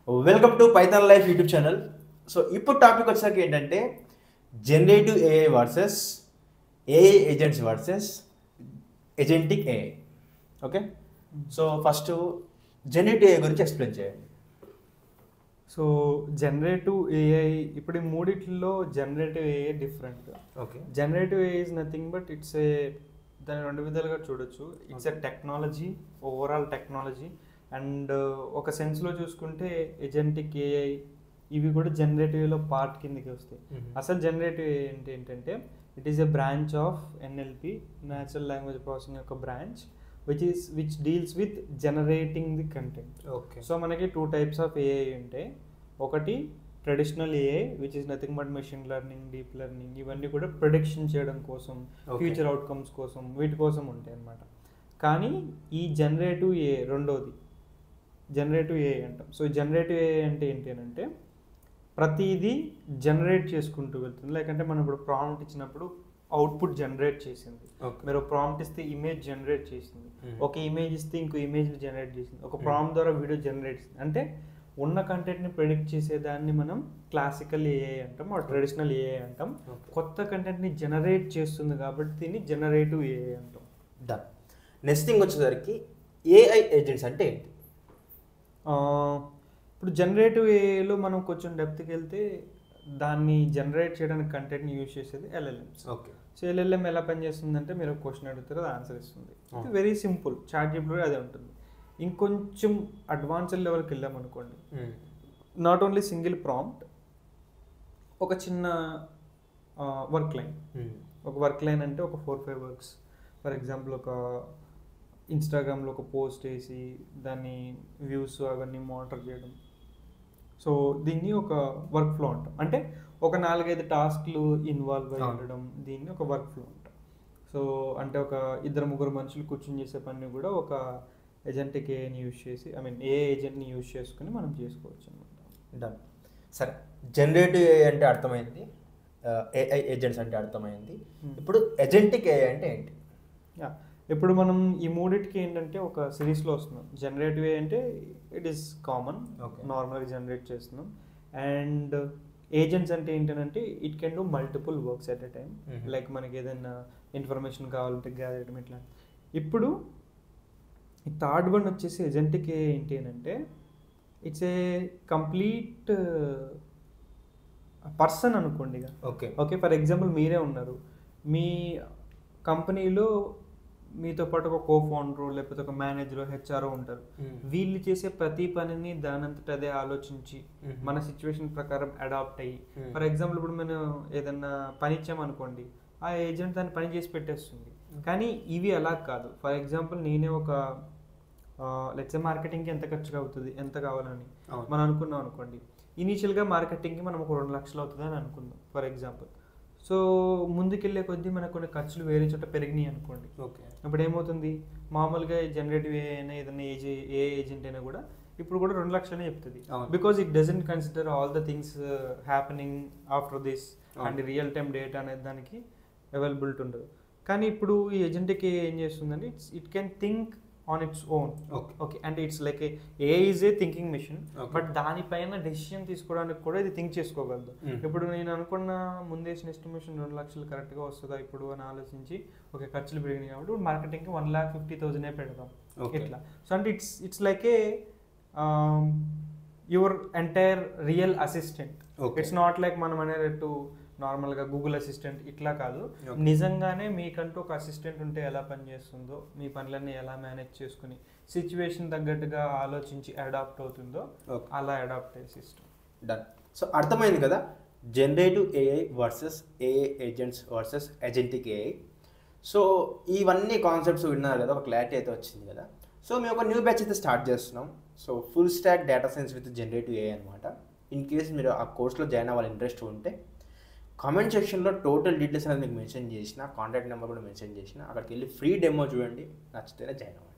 Welcome to Python life YouTube channel. So ఇప్పుడు topic వచ్చాక ఏంటంటే generative AI versus AI agents versus agentic AI. Okay, so first generative AI గురించి explain చేయండి. So generative AI ఇప్పుడు ఈ మూడిట్లో generative AI different. Okay, generative AI is nothing but it's a దాన్ని రెండు విధాలుగా చూడొచ్చు. It's a technology, overall technology. And ఒక సెన్స్లో చూసుకుంటే ఏజెంటిక్ ఏఐ ఇవి కూడా జనరేటివ్లో పార్ట్ కిందకి వస్తాయి. అసలు జనరేటివ్ ఏఐ అంటే ఏంటంటే it is a branch of NLP, natural language processing యొక్క branch which deals with generating the content. Okay, so మనకి టూ టైప్స్ ఆఫ్ ఏఐ ఉంటాయి. ఒకటి traditional AI which is nothing but machine learning, deep learning, ఇవన్నీ కూడా prediction చేయడం కోసం, future outcomes కోసం, వీటి కోసం ఉంటాయి అన్నమాట. కానీ ఈ జనరేటివ్ ఏఐ రెండోది జనరేటివ్ ఏఐ అంటాం. సో జనరేటివ్ ఏఐ అంటే ఏంటి అని అంటే ప్రతిదీ జనరేట్ చేసుకుంటూ వెళ్తుంది. లేకంటే మనం ఇప్పుడు ప్రాంప్ట్ ఇచ్చినప్పుడు అవుట్పుట్ జనరేట్ చేసింది, మీరు ప్రాంప్ట్ ఇస్తే ఇమేజ్ జనరేట్ చేసింది, ఒక ఇమేజ్ ఇస్తే ఇంకో ఇమేజ్ జనరేట్ చేసింది, ఒక ప్రాంప్ట్ ద్వారా వీడియో జనరేట్ చేసింది. అంటే ఉన్న కంటెంట్ని ప్రెడిక్ట్ చేసేదాన్ని మనం క్లాసికల్ ఏఐ అంటాం, ట్రెడిషనల్ ఏఐ అంటాం. కొత్త కంటెంట్ని జనరేట్ చేస్తుంది కాబట్టి దీన్ని జనరేటివ్ ఏఐ అంటాం. డన్. నెక్స్ట్ థింగ్ వచ్చేసరికి ఏఐ ఏజెంట్స్ అంటే ఏంటి? ఇప్పుడు జనరేటివ్ ఏఐలో మనం కొంచెం డెప్త్కి వెళ్తే దాన్ని జనరేట్ చేయడానికి కంటెంట్ని యూజ్ చేసేది ఎల్ఎల్ఎంస్. ఓకే, సో ఎల్ఎల్ఎం ఎలా పనిచేస్తుందంటే మీరు క్వశ్చన్ అడుగుతారో అది ఆన్సర్ ఇస్తుంది. ఇది వెరీ సింపుల్. చాట్ జీపీటీలో అదే ఉంటుంది. ఇంకొంచెం అడ్వాన్స్డ్ లెవెల్కి వెళ్ళాం అనుకోండి, నాట్ ఓన్లీ సింగిల్ ప్రాంప్ట్, ఒక చిన్న వర్క్ లైన్. ఒక వర్క్ లైన్ అంటే ఒక 4-5 వర్క్స్. ఫర్ ఎగ్జాంపుల్ ఒక ఇన్స్టాగ్రామ్లో ఒక పోస్ట్ వేసి దాన్ని వ్యూస్ అవన్నీ మానిటర్ చేయడం. సో దీన్ని ఒక వర్క్ ఫ్లో అంటాం. అంటే ఒక 4-5 టాస్క్లు ఇన్వాల్వ్ అయి ఉండడం, దీన్ని ఒక వర్క్ ఫ్లో అంటాం. సో అంటే ఒక 2-3 మనుషులు కూర్చొని చేసే పని కూడా ఒక ఏజెంటిక్ ఏఐని యూజ్ చేసి, ఏ ఏజెంట్ని యూజ్ చేసుకుని మనం చేసుకోవచ్చు అనమాట. డన్. సరే, జనరేటివ్ ఏఐ అంటే అర్థమైంది, ఏఐ ఏజెంట్స్ అంటే అర్థమైంది. ఇప్పుడు ఏజెంటిక్ ఏఐ అంటే ఏంటి? ఇప్పుడు మనం ఈ మూడింటికి ఏంటంటే ఒక సిరీస్లో వస్తున్నాం. జనరేటివ్ ఏఐ అంటే ఇట్ ఈస్ కామన్, నార్మల్గా జనరేట్ చేస్తున్నాం. అండ్ ఏజెంట్స్ అంటే ఏంటంటే it can do multiple works at a time. Like మనకి ఏదైనా ఇన్ఫర్మేషన్ కావాలంటే గ్యాదర్ చేయడం ఇట్లా. ఇప్పుడు ఈ థర్డ్ వన్ వచ్చేసి ఏజెంటిక్ ఏఐ ఏంటి అంటే ఇట్స్ ఏ కంప్లీట్ పర్సన్ అనుకోండి. ఓకే, ఫర్ ఎగ్జాంపుల్ మీరే ఉన్నారు, మీ కంపెనీలో మీతో పాటు ఒక కో-ఫౌండర్ లేకపోతే ఒక మేనేజర్, హెచ్ఆర్ఓ ఉంటారు. వీళ్ళు చేసే ప్రతి పనిని దానంతట అదే ఆలోచించి మన సిచ్యువేషన్ ప్రకారం అడాప్ట్ అయ్యి, ఫర్ ఎగ్జాంపుల్ ఇప్పుడు మనం ఏదన్నా పని ఇచ్చామనుకోండి, ఆ ఏజెంట్ దాన్ని పని చేసి పెట్టేస్తుంది. కానీ ఇవి అలా కాదు. ఫర్ ఎగ్జాంపుల్ నేనే ఒక లెట్స్ మార్కెటింగ్కి ఎంత ఖర్చుగా అవుతుంది, ఎంత కావాలని మనం అనుకున్నాం అనుకోండి. ఇనీషియల్గా మార్కెటింగ్కి మనం ఒక 2 లక్షలు అవుతుంది అని అనుకుందాం ఫర్ ఎగ్జాంపుల్. సో ముందుకెళ్ళే కొద్దీ మనకు కొన్ని ఖర్చులు వేరే చోట పెరిగినాయి అనుకోండి. ఇప్పుడు ఏమవుతుంది, మామూలుగా జనరేటివ్ ఏ అయినా ఏదైనా ఏ ఏజెంట్ అయినా కూడా ఇప్పుడు కూడా 2 లక్షలనే చెప్తుంది. Because it doesn't consider all the things happening after this and real time data అనేది దానికి అవైలబిలిటీ ఉండదు. కానీ ఇప్పుడు ఈ ఏజెంట్కి ఏం చేస్తుందంటే it can think on its own. Okay, అంటే it's like a is a thinking machine, but దానిపైన డెసిషన్ తీసుకోవడానికి కూడా ఇది థింక్ చేసుకోగలదు. ఇప్పుడు నేను అనుకున్న ముందేసిన ఎస్టిమేషన్ 2 లక్షలు కరెక్ట్గా వస్తుందా ఇప్పుడు అని ఆలోచించి ఓకే ఖర్చులు పెరిగినాయి కాబట్టి ఇప్పుడు మార్కెటింగ్కి 1,50,000 పెడదాం ఇట్లా. సో అంటే it's like A your entire real assistant. It's not like మనం అనేటట్టు నార్మల్గా గూగుల్ అసిస్టెంట్ ఇట్లా కాదు. నిజంగానే మీకంటూ ఒక అసిస్టెంట్ ఉంటే ఎలా పనిచేస్తుందో, మీ పనులన్నీ ఎలా మేనేజ్ చేసుకుని సిచ్యువేషన్ తగ్గట్టుగా ఆలోచించి అడాప్ట్ అవుతుందో అలా అడాప్ట్ అయ్యే సిస్టమ్. డన్. సో అర్థమైంది కదా, generative AI versus AI agents versus agentic AI. So ఇవన్నీ కాన్సెప్ట్స్ విన్నారు కదా, ఒక క్లారిటీ అయితే వచ్చింది కదా. సో మేము ఒక న్యూ బ్యాచ్ అయితే స్టార్ట్ చేస్తున్నాం. So full stock data science with generative AI అనమాట. ఇన్ కేస్ మీరు ఆ కోర్స్లో జాయిన్ అవ్వాలి ఇంట్రెస్ట్ ఉంటే కామెంట్ సెక్షన్లో టోటల్ డీటెయిల్స్ అనేది మీకు మెన్షన్ చేసిన, కాంటాక్ట్ నెంబర్ కూడా మెన్షన్ చేసిన, అక్కడికి వెళ్ళి ఫ్రీ డెమో చూడండి, నచ్చితేనే జాయిన్ అవ్వండి.